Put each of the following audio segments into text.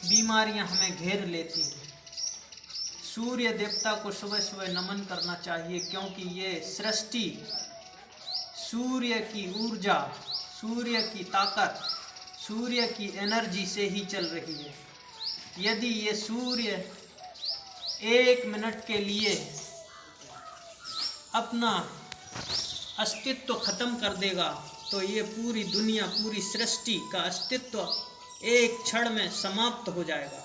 बीमारियां हमें घेर लेती हैं। सूर्य देवता को सुबह सुबह नमन करना चाहिए, क्योंकि ये सृष्टि सूर्य की ऊर्जा, सूर्य की ताकत, सूर्य की एनर्जी से ही चल रही है। यदि ये सूर्य 1 मिनट के लिए अपना अस्तित्व खत्म कर देगा तो ये पूरी दुनिया, पूरी सृष्टि का अस्तित्व एक क्षण में समाप्त हो जाएगा।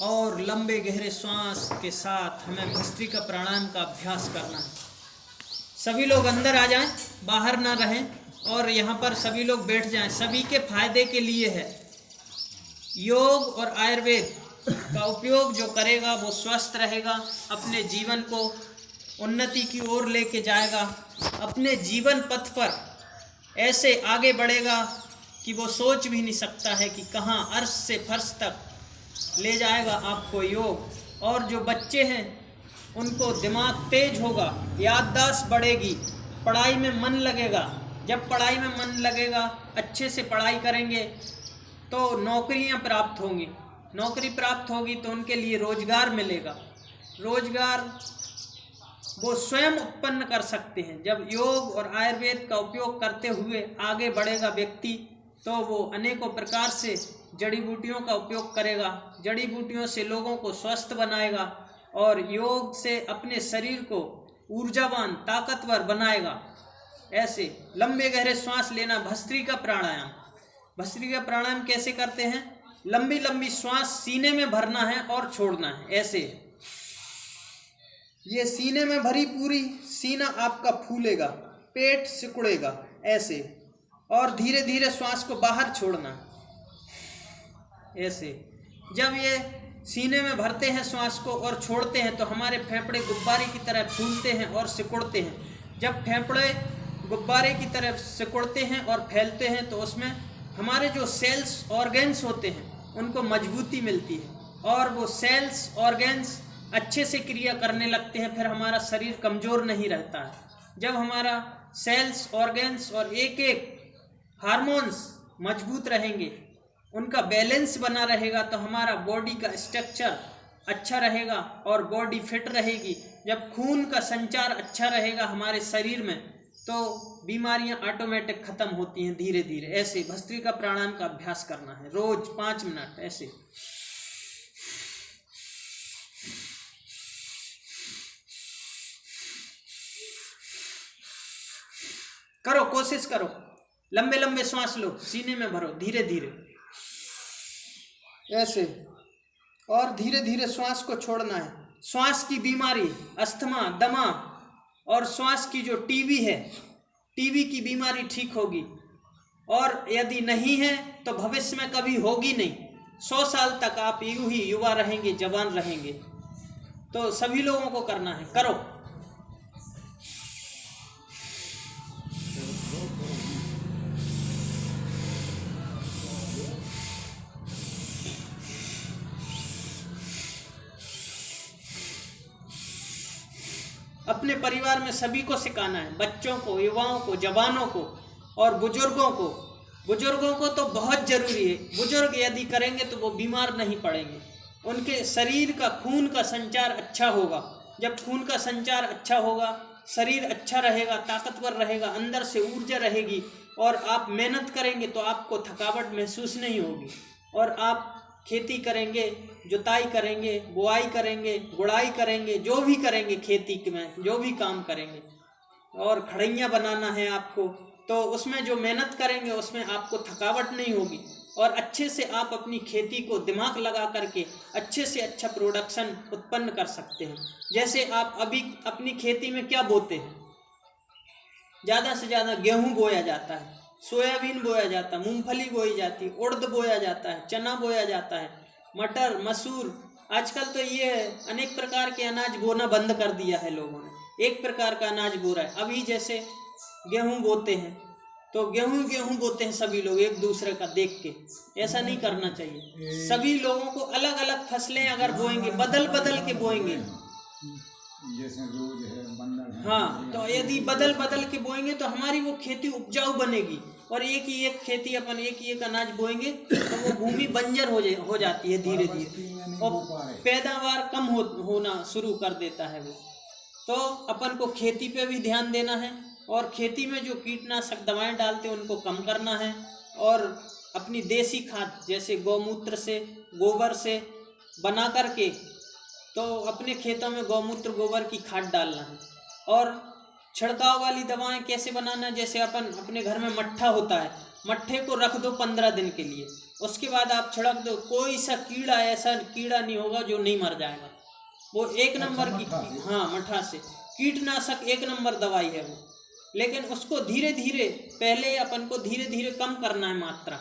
और लंबे गहरे श्वास के साथ हमें भस्त्रिका प्राणायाम का अभ्यास करना है। सभी लोग अंदर आ जाएं, बाहर ना रहें, और यहाँ पर सभी लोग बैठ जाएं। सभी के फायदे के लिए है। योग और आयुर्वेद का उपयोग जो करेगा वो स्वस्थ रहेगा, अपने जीवन को उन्नति की ओर लेके जाएगा, अपने जीवन पथ पर ऐसे आगे बढ़ेगा कि वो सोच भी नहीं सकता है कि कहाँ अर्श से फर्श तक ले जाएगा आपको योग। और जो बच्चे हैं उनको दिमाग तेज होगा, याददाश्त बढ़ेगी, पढ़ाई में मन लगेगा। जब पढ़ाई में मन लगेगा, अच्छे से पढ़ाई करेंगे तो नौकरियां प्राप्त होंगी, नौकरी प्राप्त होगी तो उनके लिए रोजगार मिलेगा, रोजगार वो स्वयं उत्पन्न कर सकते हैं। जब योग और आयुर्वेद का उपयोग करते हुए आगे बढ़ेगा व्यक्ति, तो वो अनेकों प्रकार से जड़ी बूटियों का उपयोग करेगा, जड़ी बूटियों से लोगों को स्वस्थ बनाएगा और योग से अपने शरीर को ऊर्जावान, ताकतवर बनाएगा। ऐसे लंबे गहरे श्वास लेना, भस्त्रिका प्राणायाम। भस्त्रिका प्राणायाम कैसे करते हैं? लंबी लंबी श्वास सीने में भरना है और छोड़ना है। ऐसे ये सीने में भरी पूरी सीना आपका फूलेगा, पेट सिकुड़ेगा ऐसे, और धीरे धीरे श्वास को बाहर छोड़ना ऐसे। जब ये सीने में भरते हैं श्वास को और छोड़ते हैं तो हमारे फेफड़े गुब्बारे की तरह फूलते हैं और सिकुड़ते हैं। जब फेफड़े गुब्बारे की तरह सिकुड़ते हैं और फैलते हैं तो उसमें हमारे जो सेल्स, ऑर्गन्स होते हैं उनको मजबूती मिलती है और वो सेल्स, ऑर्गन्स अच्छे से क्रिया करने लगते हैं। फिर हमारा शरीर कमज़ोर नहीं रहता है। जब हमारा सेल्स, ऑर्गन्स और एक एक हार्मोन्स मजबूत रहेंगे, उनका बैलेंस बना रहेगा, तो हमारा बॉडी का स्ट्रक्चर अच्छा रहेगा और बॉडी फिट रहेगी। जब खून का संचार अच्छा रहेगा हमारे शरीर में तो बीमारियां ऑटोमेटिक खत्म होती हैं धीरे धीरे। ऐसे भस्त्रिका प्राणायाम का अभ्यास करना है रोज 5 मिनट ऐसे। करो, कोशिश करो, लंबे लंबे श्वास लो, सीने में भरो धीरे धीरे ऐसे, और धीरे धीरे श्वास को छोड़ना है। श्वास की बीमारी, अस्थमा, दमा और श्वास की जो टीबी है, टीबी की बीमारी ठीक होगी। और यदि नहीं है तो भविष्य में कभी होगी नहीं। 100 साल तक आप यूं ही युवा रहेंगे, जवान रहेंगे। तो सभी लोगों को करना है, करो। अपने परिवार में सभी को सिखाना है, बच्चों को, युवाओं को, जवानों को और बुजुर्गों को। बुजुर्गों को तो बहुत ज़रूरी है। बुजुर्ग यदि करेंगे तो वो बीमार नहीं पड़ेंगे। उनके शरीर का खून का संचार अच्छा होगा। जब खून का संचार अच्छा होगा, शरीर अच्छा रहेगा, ताकतवर रहेगा, अंदर से ऊर्जा रहेगी और आप मेहनत करेंगे तो आपको थकावट महसूस नहीं होगी। और आप खेती करेंगे, जुताई करेंगे, बुआई करेंगे, गुड़ाई करेंगे, जो भी करेंगे खेती में, जो भी काम करेंगे, और खड़ैयाँ बनाना है आपको, तो उसमें जो मेहनत करेंगे उसमें आपको थकावट नहीं होगी और अच्छे से आप अपनी खेती को दिमाग लगा करके अच्छे से अच्छा प्रोडक्शन उत्पन्न कर सकते हैं। जैसे आप अभी अपनी खेती में क्या बोते हैं? ज़्यादा से ज़्यादा गेहूँ बोया जाता है, सोयाबीन बोया जाता है, मूंगफली बोई जाती है, उड़द बोया जाता है, चना बोया जाता है, मटर, मसूर। आजकल तो ये अनेक प्रकार के अनाज बोना बंद कर दिया है लोगों ने, एक प्रकार का अनाज बो रहा है। अभी जैसे गेहूं बोते हैं तो गेहूं बोते हैं सभी लोग एक दूसरे का देख के। ऐसा नहीं करना चाहिए। सभी लोगों को अलग अलग फसलें अगर बोएंगे, बदल बदल के बोएंगे, जैसे रोज है, बंदर है, हाँ, तो यदि बदल बदल के बोएंगे तो हमारी वो खेती उपजाऊ बनेगी। और एक ही एक खेती अपन एक ही एक अनाज बोएंगे तो वो भूमि बंजर हो जाती है धीरे धीरे, और पैदावार कम होना शुरू कर देता है वो। तो अपन को खेती पे भी ध्यान देना है, और खेती में जो कीटनाशक दवाएं डालते हैं उनको कम करना है, और अपनी देसी खाद जैसे गौमूत्र से, गोबर से बना करके तो अपने खेतों में गौमूत्र गोबर की खाद डालना है। और छिड़काव वाली दवाएं कैसे बनाना, जैसे अपन अपने घर में मट्ठा होता है, मट्ठे को रख दो 15 दिन के लिए, उसके बाद आप छिड़क दो, कोई सा कीड़ा ऐसा कीड़ा नहीं होगा जो नहीं मर जाएगा। वो एक नंबर की, हाँ मट्ठा से कीटनाशक एक नंबर दवाई है वो। लेकिन उसको धीरे धीरे, पहले अपन को धीरे धीरे कम करना है मात्रा,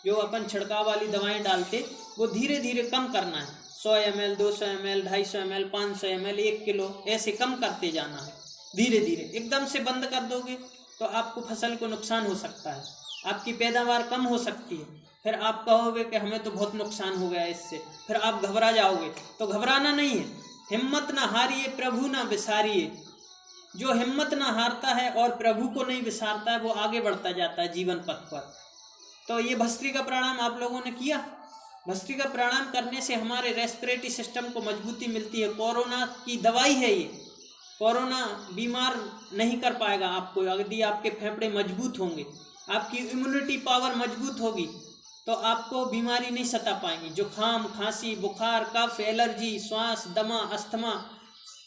जो अपन छिड़काव वाली दवाएं डालते वो धीरे धीरे कम करना है। 100 ml, 200 ml, 250 ml, 500 ml, 1 kilo ऐसे कम करते जाना है धीरे धीरे। एकदम से बंद कर दोगे तो आपको फसल को नुकसान हो सकता है, आपकी पैदावार कम हो सकती है, फिर आप कहोगे कि हमें तो बहुत नुकसान हो गया इससे, फिर आप घबरा जाओगे। तो घबराना नहीं है, हिम्मत ना हारिए प्रभु ना विसारिए। जो हिम्मत ना हारता है और प्रभु को नहीं विसारता है वो आगे बढ़ता जाता है जीवन पथ पर। तो ये भस्त्रिका प्राणायाम आप लोगों ने किया। भस्त्रिका प्राणायाम करने से हमारे रेस्पिरेटरी सिस्टम को मजबूती मिलती है। कोरोना की दवाई है ये, कोरोना बीमार नहीं कर पाएगा आपको यदि आपके फेफड़े मजबूत होंगे, आपकी इम्यूनिटी पावर मजबूत होगी तो आपको बीमारी नहीं सता पाएंगी। जुकाम, खांसी, बुखार, कफ, एलर्जी, श्वास, दमा, अस्थमा,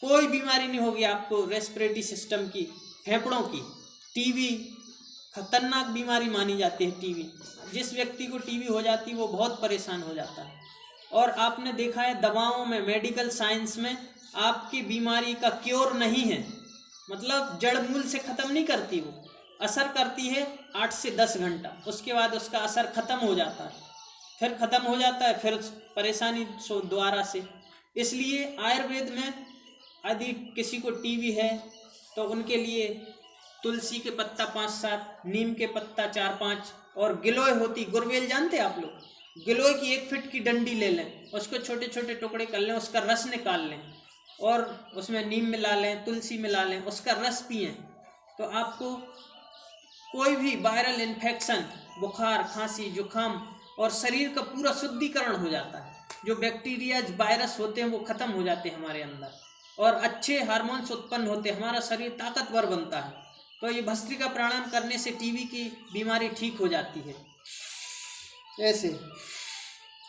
कोई बीमारी नहीं होगी आपको रेस्पिरेटरी सिस्टम की, फेफड़ों की। टीबी खतरनाक बीमारी मानी जाती है। टीबी, जिस व्यक्ति को टीबी हो जाती है वो बहुत परेशान हो जाता है। और आपने देखा है दवाओं में, मेडिकल साइंस में आपकी बीमारी का क्योर नहीं है, मतलब जड़ मूल से ख़त्म नहीं करती, वो असर करती है 8 से 10 घंटा, उसके बाद उसका असर ख़त्म हो जाता है, फिर ख़त्म हो जाता है, फिर परेशानी दोबारा से। इसलिए आयुर्वेद में यदि किसी को टीबी है तो उनके लिए तुलसी के पत्ता 5-7, नीम के पत्ता 4-5 और गिलोय होती, गुरवेल जानते हैं आप लोग, गिलोय की 1 फीट की डंडी ले लें, उसको छोटे छोटे टुकड़े कर लें, उसका रस निकाल लें और उसमें नीम मिला लें, तुलसी मिला लें, उसका रस पिएं तो आपको कोई भी वायरल इन्फेक्शन, बुखार, खांसी, जुकाम और शरीर का पूरा शुद्धिकरण हो जाता है। जो बैक्टीरिया, वायरस होते हैं वो खत्म हो जाते हैं हमारे अंदर और अच्छे हार्मोन्स उत्पन्न होते हैं, हमारा शरीर ताकतवर बनता है। तो ये भस्त्रिका प्राणायाम करने से टीबी की बीमारी ठीक हो जाती है ऐसे।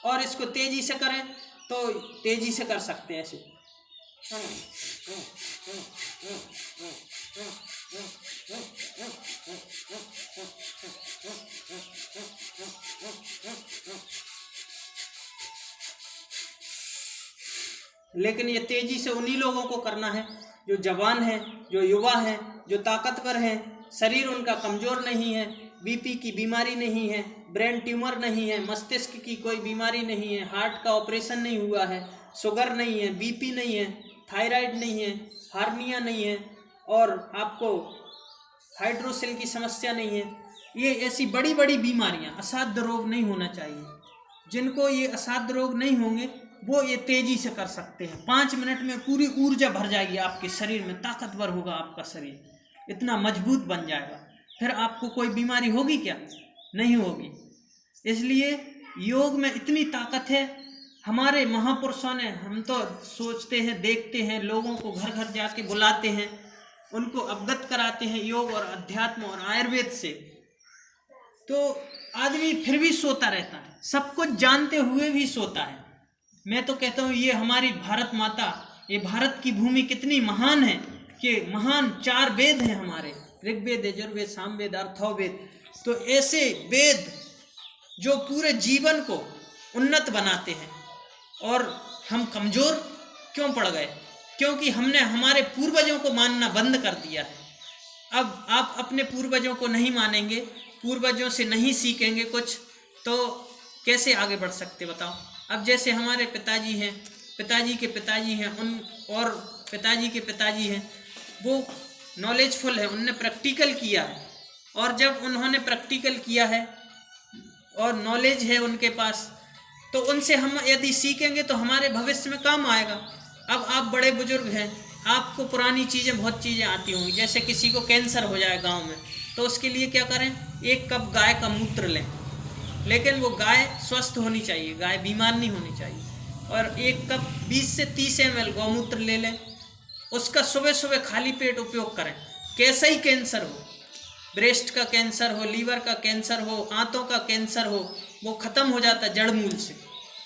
और इसको तेजी से करें तो तेजी से कर सकते हैं ऐसे। लेकिन ये तेजी से उन्हीं लोगों को करना है जो जवान हैं, जो युवा हैं, जो ताकतवर हैं, शरीर उनका कमज़ोर नहीं है, बीपी की बीमारी नहीं है, ब्रेन ट्यूमर नहीं है, मस्तिष्क की कोई बीमारी नहीं है, हार्ट का ऑपरेशन नहीं हुआ है, शुगर नहीं है, बीपी नहीं है, थायराइड नहीं है, हार्निया नहीं है और आपको हाइड्रोसेल की समस्या नहीं है। ये ऐसी बड़ी बड़ी बीमारियां, असाध्य रोग नहीं होना चाहिए। जिनको ये असाध्य रोग नहीं होंगे वो ये तेजी से कर सकते हैं। 5 मिनट में पूरी ऊर्जा भर जाएगी आपके शरीर में, ताकतवर होगा आपका शरीर, इतना मजबूत बन जाएगा। फिर आपको कोई बीमारी होगी क्या? नहीं होगी। इसलिए योग में इतनी ताकत है। हमारे महापुरुषों ने, हम तो सोचते हैं, देखते हैं, लोगों को घर घर जाके बुलाते हैं, उनको अवगत कराते हैं योग और अध्यात्म और आयुर्वेद से, तो आदमी फिर भी सोता रहता है, सब कुछ जानते हुए भी सोता है। मैं तो कहता हूँ ये हमारी भारत माता, ये भारत की भूमि कितनी महान है कि महान 4 वेद हैं हमारे, ऋग्वेद, यजुर्वेद, सामवेद, अथर्ववेद। तो ऐसे वेद जो पूरे जीवन को उन्नत बनाते हैं। और हम कमज़ोर क्यों पड़ गए? क्योंकि हमने हमारे पूर्वजों को मानना बंद कर दिया है। अब आप अपने पूर्वजों को नहीं मानेंगे, पूर्वजों से नहीं सीखेंगे कुछ, तो कैसे आगे बढ़ सकते बताओ? अब जैसे हमारे पिताजी हैं, पिताजी के पिताजी हैं, उन और पिताजी के पिताजी हैं, वो नॉलेजफुल है, उनने प्रैक्टिकल किया है। और जब उन्होंने प्रैक्टिकल किया है और नॉलेज है उनके पास, तो उनसे हम यदि सीखेंगे तो हमारे भविष्य में काम आएगा। अब आप बड़े बुजुर्ग हैं, आपको पुरानी चीज़ें, बहुत चीज़ें आती होंगी। जैसे किसी को कैंसर हो जाए गांव में, तो उसके लिए क्या करें? 1 कप गाय का मूत्र लें, लेकिन वो गाय स्वस्थ होनी चाहिए, गाय बीमार नहीं होनी चाहिए। और 1 कप 20 से 30 ml गौमूत्र ले लें, उसका सुबह सुबह खाली पेट उपयोग करें। कैसा ही कैंसर हो, ब्रेस्ट का कैंसर हो, लीवर का कैंसर हो, आंतों का कैंसर हो, वो खत्म हो जाता है जड़ मूल से।